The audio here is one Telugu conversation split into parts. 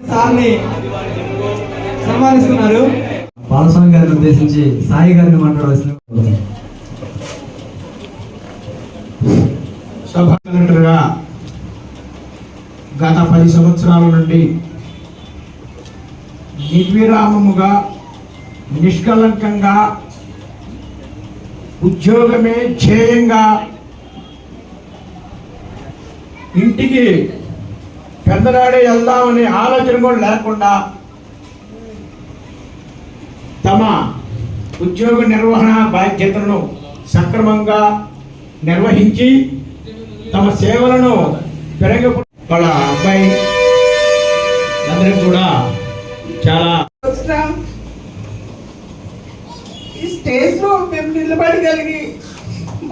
సార్ని సన్మానిస్తున్నారు. బాలస్వామి గారిని ఉద్దేశించి సాయి గారిని మాట్లాడవలసిన సభ కలెక్టర్గా గత 10 సంవత్సరాల నుండి నిర్విరామముగా నిష్కలంకంగా ఉద్యోగమే ధ్యేయంగా ఇంటికి పెద్దనాడే వెళ్దామనే ఆలోచన కూడా లేకుండా తమ ఉద్యోగ నిర్వహణ బాధ్యతలను సక్రమంగా నిర్వహించి తమ సేవలను వాళ్ళ అబ్బాయి అందరికి కూడా చాలా ఈ స్టేజ్లో మేము నిలబడగలిగి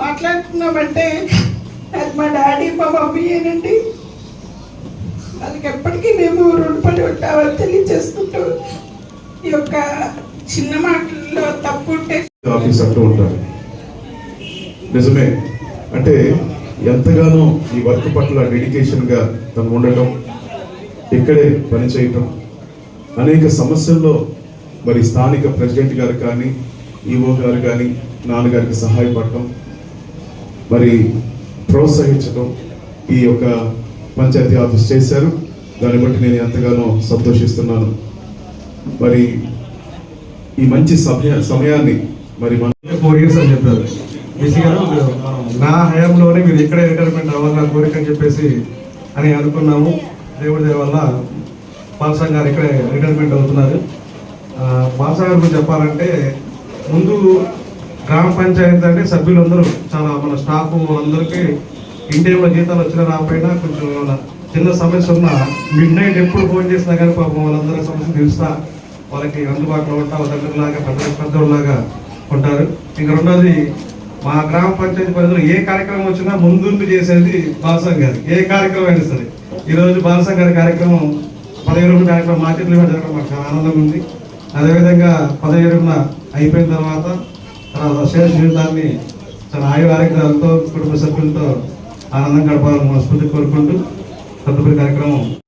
మాట్లాడుతున్నామంటే అది మా డాడీ మా మమ్మీయేనండి. వాళ్ళకి ఎప్పటికీ మేము రుణపడి ఉంటామని తెలియజేసుకుంటూ ఈ యొక్క చిన్న మాటల్లో తప్పు ఉంటే ఆఫీస్ అంటూ ఉంటారు. నిజమే, అంటే ఎంతగానో ఈ వర్క్ పట్ల డెడికేషన్గా తను ఉండటం, ఇక్కడే పనిచేయటం, అనేక సమస్యల్లో మరి స్థానిక ప్రెసిడెంట్ గారు కానీ ఈఓ గారు కానీ నాన్నగారికి సహాయపడటం, మరి ప్రోత్సహించడం ఈ యొక్క పంచాయతీ ఆఫీస్ చేశారు. దాన్ని బట్టి నేను ఎంతగానో సంతోషిస్తున్నాను. మరి ఈ మంచి సమయాన్ని మరి 4 years అని చెప్పారు బీసీ గారు. నా హయాంలోనే మీరు ఇక్కడే రిటైర్మెంట్ అవ్వాలన్న కోరిక అని చెప్పేసి అని అనుకున్నాము. దేవుడి దయ వల్ల బాలస్వామి గారు ఇక్కడే రిటైర్మెంట్ అవుతున్నారు. బాలస్వామి గారు గురించి చెప్పాలంటే ముందు గ్రామ పంచాయతీ అంటే సభ్యులందరూ చాలా మన స్టాఫ్ వాళ్ళందరికీ ఇంటి జీతాలు వచ్చినా రాకపోయినా కొంచెం చిన్న సమస్య ఉన్నా మిడ్ నైట్ ఎప్పుడు ఫోన్ చేసినా కానీ పాపం వాళ్ళందరూ సమస్య తెలుస్తా వాళ్ళకి అందుబాటులో ఉంటా దగ్గరలాగా పెద్దలాగా ఉంటారు. ఇంకా రెండోది మా గ్రామ పంచాయతీ పరిధిలో ఏ కార్యక్రమం వచ్చినా ముందుండి చేసేది బాలస్వామి గారు. ఏ కార్యక్రమం అయినా సరే ఈరోజు బాలస్వామి గారి కార్యక్రమం 15 కార్యక్రమం మార్కెట్లో జరగడం మాకు చాలా ఆనందంగా ఉంది. అదేవిధంగా 15 అయిపోయిన తర్వాత శేష జీవితాన్ని చాలా ఆరోగ్యాలతో కుటుంబ సభ్యులతో ఆనందంగా గడపాలని మనస్ఫూర్తి కోరుకుంటూ తదుపరి కార్యక్రమం